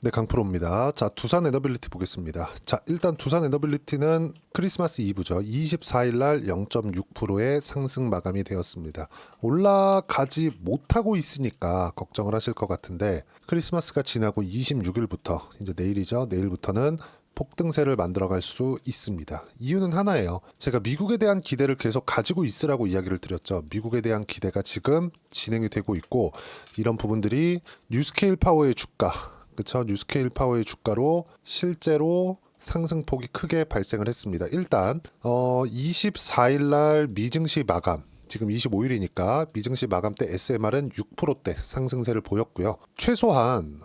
네, 강프로입니다. 자, 두산 에너빌리티 보겠습니다. 자, 일단 두산 에너빌리티는 크리스마스 이브죠. 24일 날 0.6%의 상승 마감이 되었습니다. 올라가지 못하고 있으니까 걱정을 하실 것 같은데 크리스마스가 지나고 26일부터 이제 내일이죠. 내일부터는 폭등세를 만들어갈 수 있습니다. 이유는 하나예요. 제가 미국에 대한 기대를 계속 가지고 있으라고 이야기를 드렸죠. 미국에 대한 기대가 지금 진행이 되고 있고 이런 부분들이 뉴스케일 파워의 주가, 그쵸? 뉴스케일 파워의 주가로 실제로 상승폭이 크게 발생을 했습니다. 일단 24일 날 미증시 마감, 지금 25일이니까 미증시 마감 때 SMR은 6%대 상승세를 보였고요. 최소한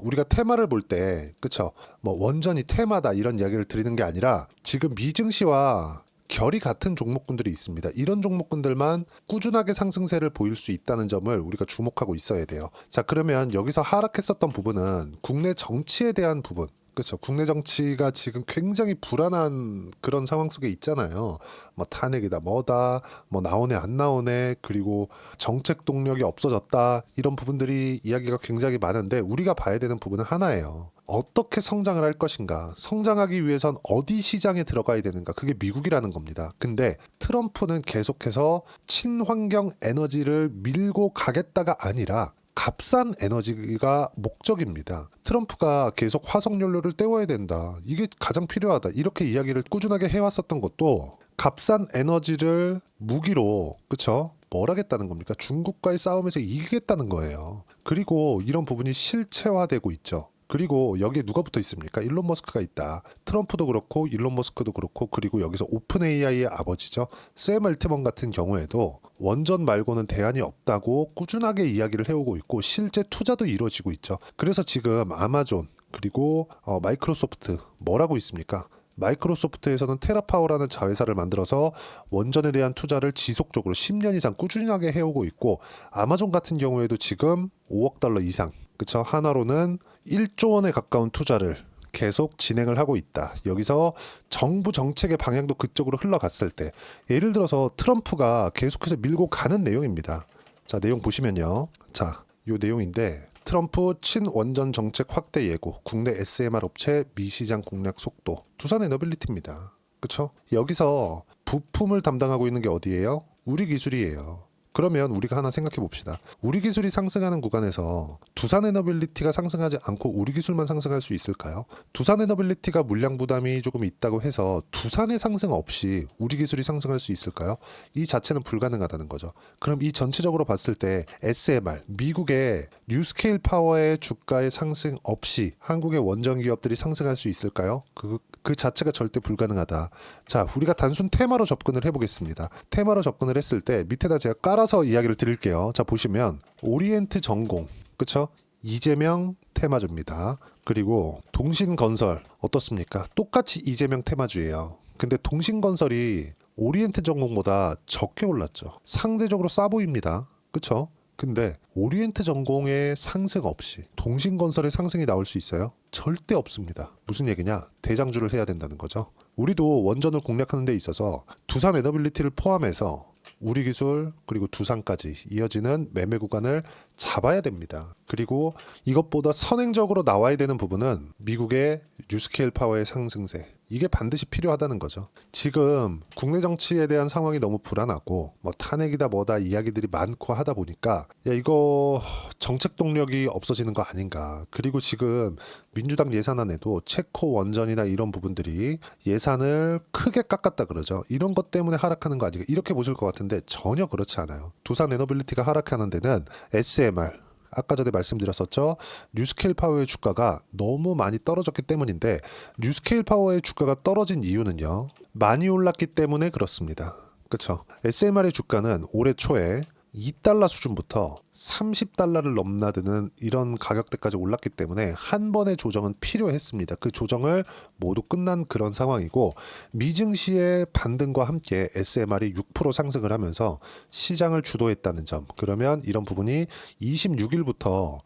우리가 테마를 볼 때, 그쵸? 뭐 원전이 테마다 이런 이야기를 드리는 게 아니라 지금 미증시와 결이 같은 종목군들이 있습니다. 이런 종목군들만 꾸준하게 상승세를 보일 수 있다는 점을 우리가 주목하고 있어야 돼요. 자, 그러면 여기서 하락했었던 부분은 국내 정치에 대한 부분, 그렇죠. 국내 정치가 지금 굉장히 불안한 그런 상황 속에 있잖아요. 뭐 탄핵이다, 뭐다, 뭐 나오네, 안 나오네, 그리고 정책 동력이 없어졌다. 이런 부분들이 이야기가 굉장히 많은데 우리가 봐야 되는 부분은 하나예요. 어떻게 성장을 할 것인가? 성장하기 위해선 어디 시장에 들어가야 되는가? 그게 미국이라는 겁니다. 근데 트럼프는 계속해서 친환경 에너지를 밀고 가겠다가 아니라 값싼 에너지가 목적입니다. 트럼프가 계속 화석연료를 떼워야 된다. 이게 가장 필요하다. 이렇게 이야기를 꾸준하게 해왔었던 것도 값싼 에너지를 무기로, 그쵸? 뭘 하겠다는 겁니까? 중국과의 싸움에서 이기겠다는 거예요. 그리고 이런 부분이 실체화되고 있죠. 그리고 여기에 누가 붙어 있습니까? 일론 머스크가 있다. 트럼프도 그렇고 일론 머스크도 그렇고 그리고 여기서 오픈 AI의 아버지죠. 샘 알트먼 같은 경우에도 원전 말고는 대안이 없다고 꾸준하게 이야기를 해오고 있고 실제 투자도 이루어지고 있죠. 그래서 지금 아마존 그리고 마이크로소프트 뭐라고 있습니까? 마이크로소프트에서는 테라파워라는 자회사를 만들어서 원전에 대한 투자를 지속적으로 10년 이상 꾸준하게 해오고 있고 아마존 같은 경우에도 지금 5억 달러 이상, 그쵸? 하나로는 1조 원에 가까운 투자를 계속 진행을 하고 있다. 여기서 정부 정책의 방향도 그쪽으로 흘러갔을 때 예를 들어서 트럼프가 계속해서 밀고 가는 내용입니다. 자, 내용 보시면요. 자, 요 내용인데 트럼프 친원전 정책 확대 예고, 국내 SMR 업체 미시장 공략 속도, 두산 에너빌리티입니다. 그쵸? 여기서 부품을 담당하고 있는 게 어디예요? 우리 기술이에요. 그러면 우리가 하나 생각해 봅시다. 우리 기술이 상승하는 구간에서 두산 에너빌리티가 상승하지 않고 우리 기술만 상승할 수 있을까요? 두산 에너빌리티가 물량 부담이 조금 있다고 해서 두산의 상승 없이 우리 기술이 상승할 수 있을까요? 이 자체는 불가능하다는 거죠. 그럼 이 전체적으로 봤을 때 SMR, 미국의 뉴스케일 파워의 주가의 상승 없이 한국의 원전 기업들이 상승할 수 있을까요? 그 자체가 절대 불가능하다. 자, 우리가 단순 테마로 접근을 해보겠습니다. 테마로 접근을 했을 때 밑에다 제가 깔아서 이야기를 드릴게요. 자, 보시면 오리엔트 전공, 그쵸? 이재명 테마주입니다. 그리고 동신건설 어떻습니까? 똑같이 이재명 테마주예요. 근데 동신건설이 오리엔트 전공보다 적게 올랐죠. 상대적으로 싸 보입니다. 그쵸? 근데 오리엔트 전공의 상승 없이 동신건설의 상승이 나올 수 있어요? 절대 없습니다. 무슨 얘기냐? 대장주를 해야 된다는 거죠. 우리도 원전을 공략하는 데 있어서 두산 에너빌리티를 포함해서 우리 기술 그리고 두산까지 이어지는 매매 구간을 잡아야 됩니다. 그리고 이것보다 선행적으로 나와야 되는 부분은 미국의 뉴스케일 파워의 상승세, 이게 반드시 필요하다는 거죠. 지금 국내 정치에 대한 상황이 너무 불안하고 뭐 탄핵이다 뭐다 이야기들이 많고 하다 보니까 야, 이거 정책 동력이 없어지는 거 아닌가. 그리고 지금 민주당 예산안에도 체코 원전이나 이런 부분들이 예산을 크게 깎았다 그러죠. 이런 것 때문에 하락하는 거 아닌가 이렇게 보실 것 같은데 전혀 그렇지 않아요. 두산 에너빌리티가 하락하는 데는 SMR, 아까 전에 말씀드렸었죠. 뉴스케일 파워의 주가가 너무 많이 떨어졌기 때문인데 뉴스케일 파워의 주가가 떨어진 이유는요. 많이 올랐기 때문에 그렇습니다. 그렇죠. SMR의 주가는 올해 초에 2달러 수준부터 30달러를 넘나드는 이런 가격대까지 올랐기 때문에 한 번의 조정은 필요했습니다. 그 조정을 모두 끝난 그런 상황이고 미증시의 반등과 함께 SMR이 6% 상승을 하면서 시장을 주도했다는 점. 그러면 이런 부분이 26일부터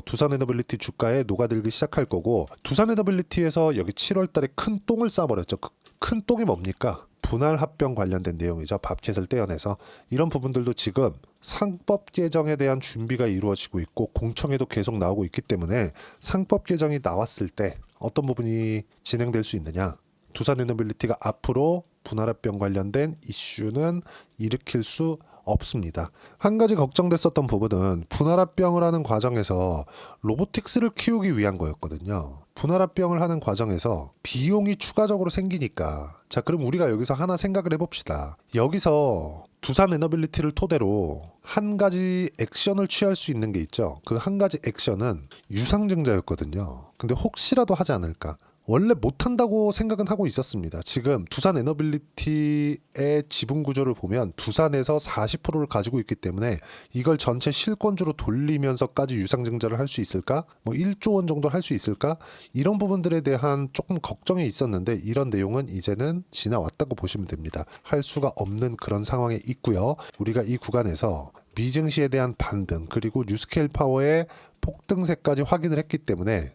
두산 에너빌리티 주가에 녹아들기 시작할 거고 두산 에너빌리티에서 여기 7월 달에 큰 똥을 싸버렸죠. 그 큰 똥이 뭡니까? 분할 합병 관련된 내용이죠. 밥켓을 떼어내서 이런 부분들도 지금 상법 개정에 대한 준비가 이루어지고 있고 공청회도 계속 나오고 있기 때문에 상법 개정이 나왔을 때 어떤 부분이 진행될 수 있느냐. 두산 에너빌리티가 앞으로 분할합병 관련된 이슈는 일으킬 수 없습니다. 한 가지 걱정됐었던 부분은 분할합병을 하는 과정에서 로보틱스를 키우기 위한 거였거든요. 분할합병을 하는 과정에서 비용이 추가적으로 생기니까 자 그럼 우리가 여기서 하나 생각을 해봅시다. 여기서 두산 에너빌리티를 토대로 한 가지 액션을 취할 수 있는 게 있죠. 그 한 가지 액션은 유상증자였거든요. 근데 혹시라도 하지 않을까. 원래 못한다고 생각은 하고 있었습니다. 지금 두산 에너빌리티의 지분 구조를 보면 두산에서 40%를 가지고 있기 때문에 이걸 전체 실권주로 돌리면서까지 유상증자를 할 수 있을까? 뭐 1조 원 정도 할 수 있을까? 이런 부분들에 대한 조금 걱정이 있었는데 이런 내용은 이제는 지나왔다고 보시면 됩니다. 할 수가 없는 그런 상황에 있고요. 우리가 이 구간에서 미증시에 대한 반등 그리고 뉴스케일 파워의 폭등세까지 확인을 했기 때문에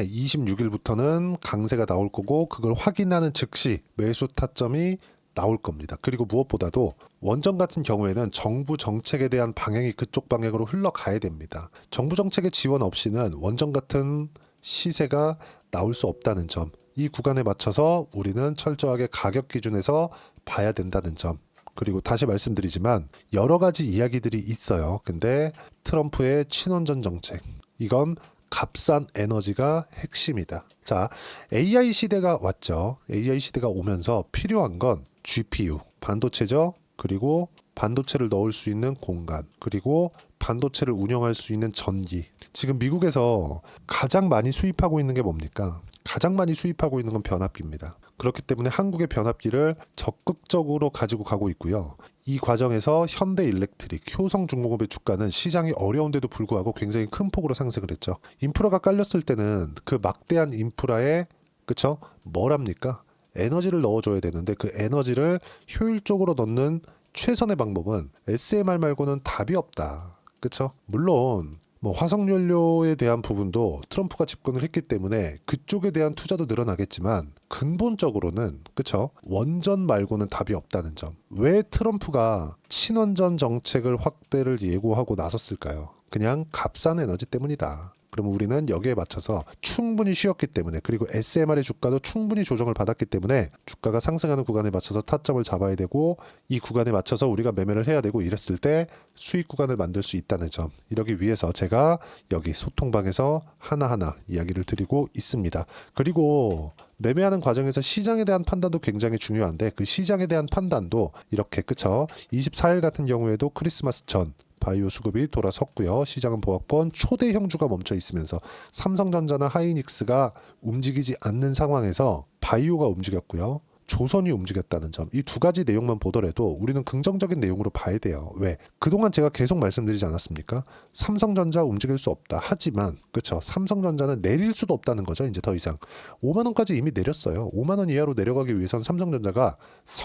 26일부터는 강세가 나올 거고 그걸 확인하는 즉시 매수 타점이 나올 겁니다. 그리고 무엇보다도 원전 같은 경우에는 정부 정책에 대한 방향이 그쪽 방향으로 흘러가야 됩니다. 정부 정책의 지원 없이는 원전 같은 시세가 나올 수 없다는 점, 이 구간에 맞춰서 우리는 철저하게 가격 기준에서 봐야 된다는 점, 그리고 다시 말씀드리지만 여러 가지 이야기들이 있어요. 근데 트럼프의 친원전 정책, 이건 값싼 에너지가 핵심이다. 자, AI 시대가 왔죠. AI 시대가 오면서 필요한 건 GPU, 반도체죠. 그리고 반도체를 넣을 수 있는 공간, 그리고 반도체를 운영할 수 있는 전기. 지금 미국에서 가장 많이 수입하고 있는 게 뭡니까? 가장 많이 수입하고 있는 건 변압기입니다. 그렇기 때문에 한국의 변압기를 적극적으로 가지고 가고 있고요. 이 과정에서 현대일렉트릭, 효성중공업의 주가는 시장이 어려운데도 불구하고 굉장히 큰 폭으로 상승을 했죠. 인프라가 깔렸을 때는 그 막대한 인프라에 그쵸? 뭘 합니까? 에너지를 넣어줘야 되는데 그 에너지를 효율적으로 넣는 최선의 방법은 SMR 말고는 답이 없다. 그쵸? 물론 뭐 화석연료에 대한 부분도 트럼프가 집권을 했기 때문에 그쪽에 대한 투자도 늘어나겠지만 근본적으로는 그쵸? 원전 말고는 답이 없다는 점. 왜 트럼프가 친원전 정책을 확대를 예고하고 나섰을까요? 그냥 값싼 에너지 때문이다. 그럼 우리는 여기에 맞춰서 충분히 쉬었기 때문에 그리고 SMR의 주가도 충분히 조정을 받았기 때문에 주가가 상승하는 구간에 맞춰서 타점을 잡아야 되고 이 구간에 맞춰서 우리가 매매를 해야 되고 이랬을 때 수익 구간을 만들 수 있다는 점, 이러기 위해서 제가 여기 소통방에서 하나하나 이야기를 드리고 있습니다. 그리고 매매하는 과정에서 시장에 대한 판단도 굉장히 중요한데 그 시장에 대한 판단도 이렇게 그쵸? 24일 같은 경우에도 크리스마스 전 바이오 수급이 돌아섰고요. 시장은 보합권 초대 형주가 멈춰 있으면서 삼성전자나 하이닉스가 움직이지 않는 상황에서 바이오가 움직였고요. 조선이 움직였다는 점, 이 두 가지 내용만 보더라도 우리는 긍정적인 내용으로 봐야 돼요. 왜? 그동안 제가 계속 말씀드리지 않았습니까? 삼성전자 움직일 수 없다. 하지만 그쵸? 삼성전자는 내릴 수도 없다는 거죠. 이제 더 이상 5만 원까지 이미 내렸어요. 5만 원 이하로 내려가기 위해선 삼성전자가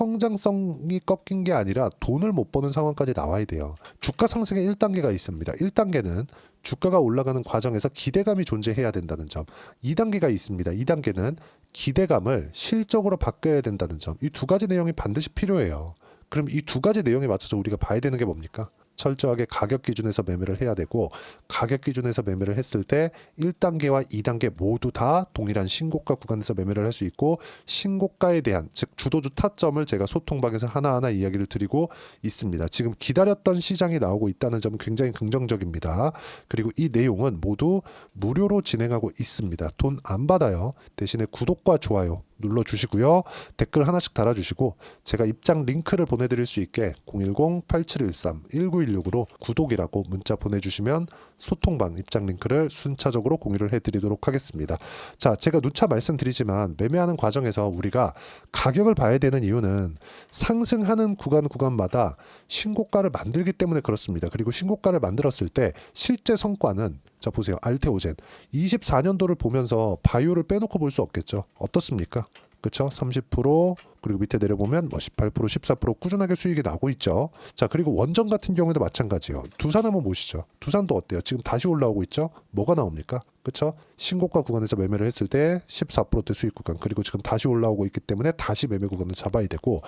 성장성이 꺾인 게 아니라 돈을 못 버는 상황까지 나와야 돼요. 주가 상승의 1단계가 있습니다. 1단계는 주가가 올라가는 과정에서 기대감이 존재해야 된다는 점. 2단계가 있습니다. 2단계는 기대감을 실적으로 바뀌어야 된다는 점. 이 두 가지 내용이 반드시 필요해요. 그럼 이 두 가지 내용에 맞춰서 우리가 봐야 되는 게 뭡니까? 철저하게 가격 기준에서 매매를 해야 되고 가격 기준에서 매매를 했을 때 1단계와 2단계 모두 다 동일한 신고가 구간에서 매매를 할 수 있고 신고가에 대한 즉 주도주 타점을 제가 소통방에서 하나하나 이야기를 드리고 있습니다. 지금 기다렸던 시장이 나오고 있다는 점은 굉장히 긍정적입니다. 그리고 이 내용은 모두 무료로 진행하고 있습니다. 돈 안 받아요. 대신에 구독과 좋아요 눌러주시고요. 댓글 하나씩 달아주시고 제가 입장 링크를 보내드릴 수 있게 010-8713-1916으로 구독이라고 문자 보내주시면 소통방 입장 링크를 순차적으로 공유를 해드리도록 하겠습니다. 자, 제가 누차 말씀드리지만 매매하는 과정에서 우리가 가격을 봐야 되는 이유는 상승하는 구간마다 신고가를 만들기 때문에 그렇습니다. 그리고 신고가를 만들었을 때 실제 성과는 자 보세요. 알테오젠 24년도를 보면서 바이오를 빼놓고 볼 수 없겠죠. 어떻습니까? 그쵸? 30% 그리고 밑에 내려보면 뭐 18%, 14% 꾸준하게 수익이 나고 있죠. 자, 그리고 원전 같은 경우에도 마찬가지예요. 두산 한번 보시죠. 두산도 어때요? 지금 다시 올라오고 있죠? 뭐가 나옵니까? 그쵸? 신고가 구간에서 매매를 했을 때 14%대 수익 구간, 그리고 지금 다시 올라오고 있기 때문에 다시 매매 구간을 잡아야 되고,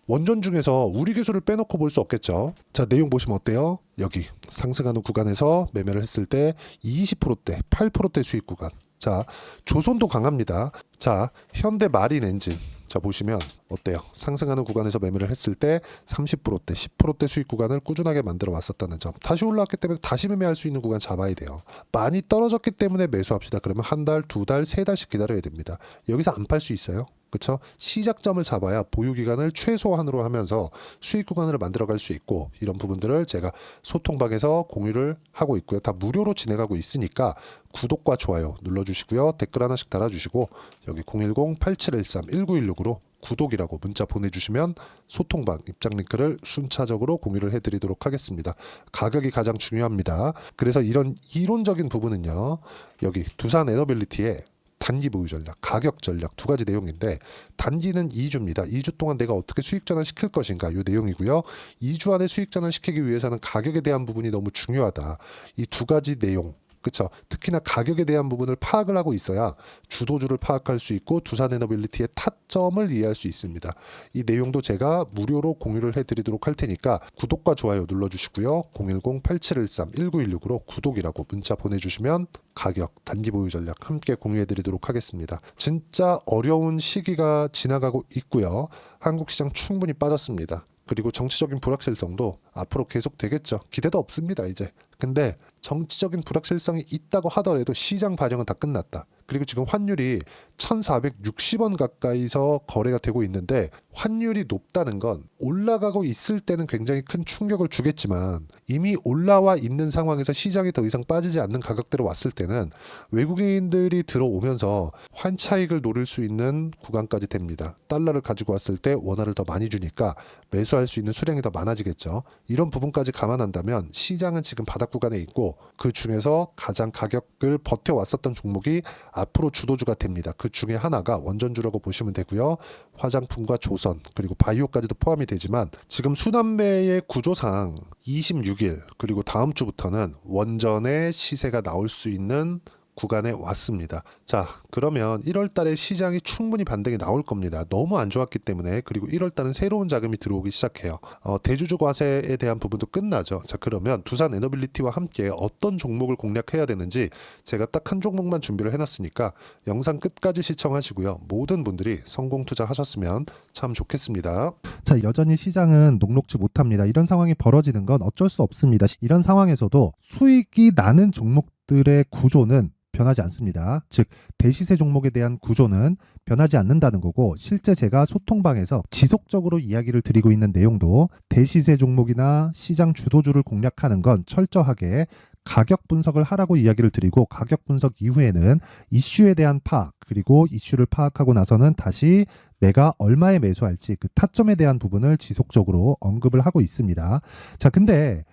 원전 중에서 우리 기술을 빼놓고 볼 수 없겠죠. 자, 내용 보시면 어때요? 여기 상승하는 구간에서 매매를 했을 때 20%대, 8%대 수익 구간. 자, 조선도 강합니다. 자, 현대 마린 엔진. 자, 보시면 어때요? 상승하는 구간에서 매매를 했을 때 30%대, 10%대 수익 구간을 꾸준하게 만들어 왔었다는 점. 다시 올라왔기 때문에 다시 매매할 수 있는 구간 잡아야 돼요. 많이 떨어졌기 때문에 매수합시다. 그러면 한 달, 두 달, 세 달씩 기다려야 됩니다. 여기서 안 팔 수 있어요. 그쵸? 시작점을 잡아야 보유 기간을 최소한으로 하면서 수익 구간을 만들어 갈 수 있고, 이런 부분들을 제가 소통방에서 공유를 하고 있고요. 다 무료로 진행하고 있으니까 구독과 좋아요 눌러주시고요. 댓글 하나씩 달아주시고, 여기 010-8713-1916으로 구독이라고 문자 보내주시면 소통방 입장 링크를 순차적으로 공유를 해드리도록 하겠습니다. 가격이 가장 중요합니다. 그래서 이런 이론적인 부분은요, 여기 두산 에너빌리티의 단기 보유 전략, 가격 전략 두 가지 내용인데, 단기는 2주입니다. 2주 동안 내가 어떻게 수익 전환 시킬 것인가, 이 내용이고요. 2주 안에 수익 전환 시키기 위해서는 가격에 대한 부분이 너무 중요하다. 이 두 가지 내용, 그쵸? 특히나 가격에 대한 부분을 파악을 하고 있어야 주도주를 파악할 수 있고 두산에너빌리티의 타점을 이해할 수 있습니다. 이 내용도 제가 무료로 공유를 해드리도록 할 테니까 구독과 좋아요 눌러주시고요. 010-8713-1916으로 구독이라고 문자 보내주시면 가격, 단기 보유 전략 함께 공유해드리도록 하겠습니다. 진짜 어려운 시기가 지나가고 있고요. 한국 시장 충분히 빠졌습니다. 그리고 정치적인 불확실성도 앞으로 계속 되겠죠. 기대도 없습니다, 이제. 근데 정치적인 불확실성이 있다고 하더라도 시장 반영은 다 끝났다. 그리고 지금 환율이 1460원 가까이서 거래가 되고 있는데, 환율이 높다는 건 올라가고 있을 때는 굉장히 큰 충격을 주겠지만, 이미 올라와 있는 상황에서 시장이 더 이상 빠지지 않는 가격대로 왔을 때는 외국인들이 들어오면서 환차익을 노릴 수 있는 구간까지 됩니다. 달러를 가지고 왔을 때 원화를 더 많이 주니까 매수할 수 있는 수량이 더 많아지겠죠. 이런 부분까지 감안한다면 시장은 지금 바닥 구간에 있고, 그 중에서 가장 가격을 버텨왔었던 종목이 앞으로 주도주가 됩니다. 그 중에 하나가 원전주라고 보시면 되고요. 화장품과 조선, 그리고 바이오까지도 포함이 되지만, 지금 순환매의 구조상 26일 그리고 다음 주부터는 원전의 시세가 나올 수 있는 구간에 왔습니다. 자, 그러면 1월 달에 시장이 충분히 반등이 나올 겁니다. 너무 안 좋았기 때문에. 그리고 1월 달은 새로운 자금이 들어오기 시작해요. 대주주 과세에 대한 부분도 끝나죠. 자, 그러면 두산 에너빌리티와 함께 어떤 종목을 공략해야 되는지 제가 딱 한 종목만 준비를 해놨으니까 영상 끝까지 시청하시고요. 모든 분들이 성공 투자하셨으면 참 좋겠습니다. 자, 여전히 시장은 녹록지 못합니다. 이런 상황이 벌어지는 건 어쩔 수 없습니다. 이런 상황에서도 수익이 나는 종목들의 구조는 변하지 않습니다. 즉, 대시세 종목에 대한 구조는 변하지 않는다는 거고, 실제 제가 소통방에서 지속적으로 이야기를 드리고 있는 내용도 대시세 종목이나 시장 주도주를 공략하는 건 철저하게 가격 분석을 하라고 이야기를 드리고, 가격 분석 이후에는 이슈에 대한 파악, 그리고 이슈를 파악하고 나서는 다시 내가 얼마에 매수할지 그 타점에 대한 부분을 지속적으로 언급을 하고 있습니다. 자, 근데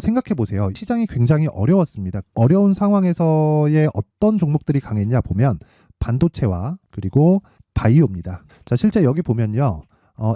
생각해 보세요. 시장이 굉장히 어려웠습니다. 어려운 상황에서의 어떤 종목들이 강했냐 보면 반도체와 그리고 바이오입니다. 자, 실제 여기 보면요.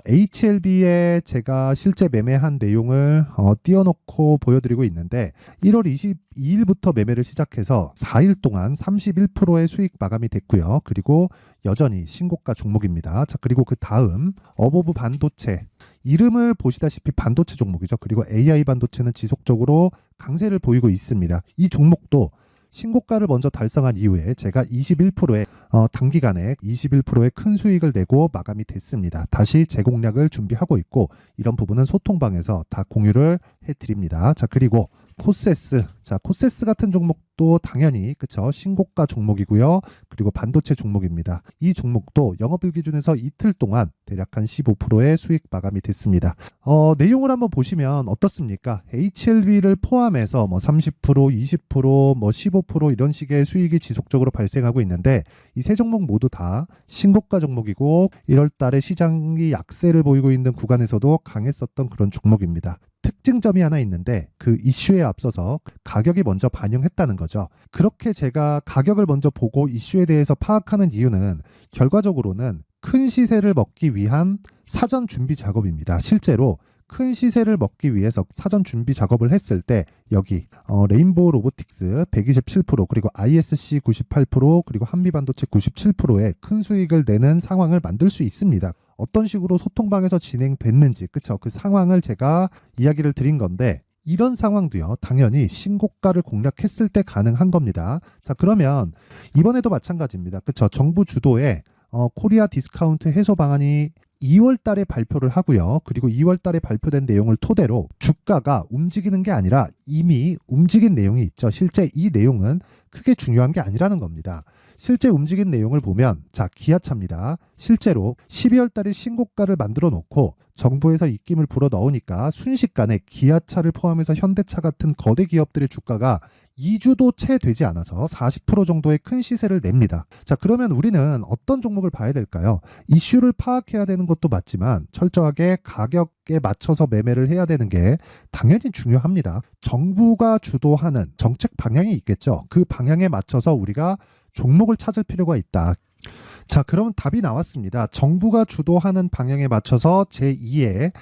HLB에 제가 실제 매매한 내용을 띄워놓고 보여드리고 있는데, 1월 22일부터 매매를 시작해서 4일 동안 31%의 수익 마감이 됐고요. 그리고 여전히 신고가 종목입니다. 자, 그리고 그 다음 어보브 반도체, 이름을 보시다시피 반도체 종목이죠. 그리고 AI 반도체는 지속적으로 강세를 보이고 있습니다. 이 종목도 신고가를 먼저 달성한 이후에 제가 21%의 단기간에 21%의 큰 수익을 내고 마감이 됐습니다. 다시 재공략을 준비하고 있고, 이런 부분은 소통방에서 다 공유를 해드립니다. 자, 그리고 코세스. 자, 코세스 같은 종목도 당연히 그쵸, 신고가 종목이고요. 그리고 반도체 종목입니다. 이 종목도 영업일 기준에서 이틀 동안 대략 한 15%의 수익 마감이 됐습니다. 내용을 한번 보시면 어떻습니까? HLB를 포함해서 뭐 30%, 20%, 뭐 15% 이런 식의 수익이 지속적으로 발생하고 있는데, 이 세 종목 모두 다 신고가 종목이고, 1월 달에 시장이 약세를 보이고 있는 구간에서도 강했었던 그런 종목입니다. 특징점이 하나 있는데, 그 이슈에 앞서서 가격이 먼저 반영했다는 거죠. 그렇게 제가 가격을 먼저 보고 이슈에 대해서 파악하는 이유는 결과적으로는 큰 시세를 먹기 위한 사전 준비 작업입니다. 실제로 큰 시세를 먹기 위해서 사전 준비 작업을 했을 때 여기 레인보우 로보틱스 127% 그리고 ISC 98% 그리고 한미반도체 97%의 큰 수익을 내는 상황을 만들 수 있습니다. 어떤 식으로 소통방에서 진행됐는지 그쵸? 그 상황을 제가 이야기를 드린 건데 이런 상황도요 당연히 신고가를 공략했을 때 가능한 겁니다. 자 그러면 이번에도 마찬가지입니다. 그쵸? 정부 주도의 코리아 디스카운트 해소 방안이 2월 달에 발표를 하고요. 그리고 2월 달에 발표된 내용을 토대로 주가가 움직이는 게 아니라 이미 움직인 내용이 있죠. 실제 이 내용은 크게 중요한 게 아니라는 겁니다. 실제 움직인 내용을 보면 자 기아차입니다. 실제로 12월 달에 신고가를 만들어 놓고 정부에서 입김을 불어 넣으니까 순식간에 기아차를 포함해서 현대차 같은 거대 기업들의 주가가 2주도 채 되지 않아서 40% 정도의 큰 시세를 냅니다. 자 그러면 우리는 어떤 종목을 봐야 될까요? 이슈를 파악해야 되는 것도 맞지만 철저하게 가격에 맞춰서 매매를 해야 되는 게 당연히 중요합니다. 정부가 주도하는 정책 방향이 있겠죠. 그 방향에 맞춰서 우리가 종목을 찾을 필요가 있다. 자, 그럼 답이 나왔습니다. 정부가 주도하는 방향에 맞춰서 제2의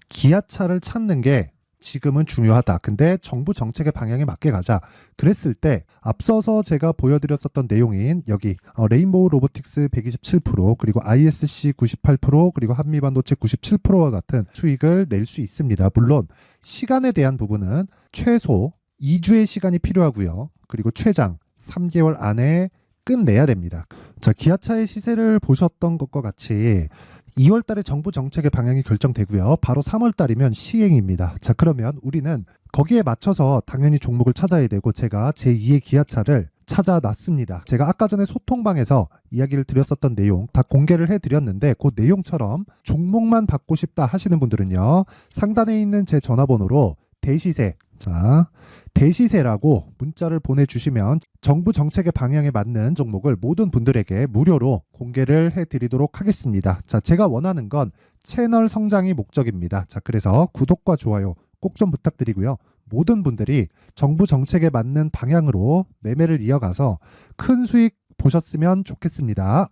기아차를 찾는 게 지금은 중요하다. 근데 정부 정책의 방향에 맞게 가자. 그랬을 때 앞서서 제가 보여드렸었던 내용인 여기 레인보우 로보틱스 127% 그리고 ISC 98% 그리고 한미반도체 97%와 같은 수익을 낼 수 있습니다. 물론 시간에 대한 부분은 최소 2주의 시간이 필요하고요. 그리고 최장 3개월 안에 끝내야 됩니다. 자, 기아차의 시세를 보셨던 것과 같이 2월 달에 정부 정책의 방향이 결정되고요. 바로 3월 달이면 시행입니다. 자, 그러면 우리는 거기에 맞춰서 당연히 종목을 찾아야 되고 제가 제2의 기아차를 찾아놨습니다. 제가 아까 전에 소통방에서 이야기를 드렸었던 내용 다 공개를 해드렸는데 그 내용처럼 종목만 받고 싶다 하시는 분들은요. 상단에 있는 제 전화번호로 대시세 자, 대시세라고 문자를 보내주시면 정부 정책의 방향에 맞는 종목을 모든 분들에게 무료로 공개를 해드리도록 하겠습니다. 자, 제가 원하는 건 채널 성장이 목적입니다. 자, 그래서 구독과 좋아요 꼭 좀 부탁드리고요. 모든 분들이 정부 정책에 맞는 방향으로 매매를 이어가서 큰 수익 보셨으면 좋겠습니다.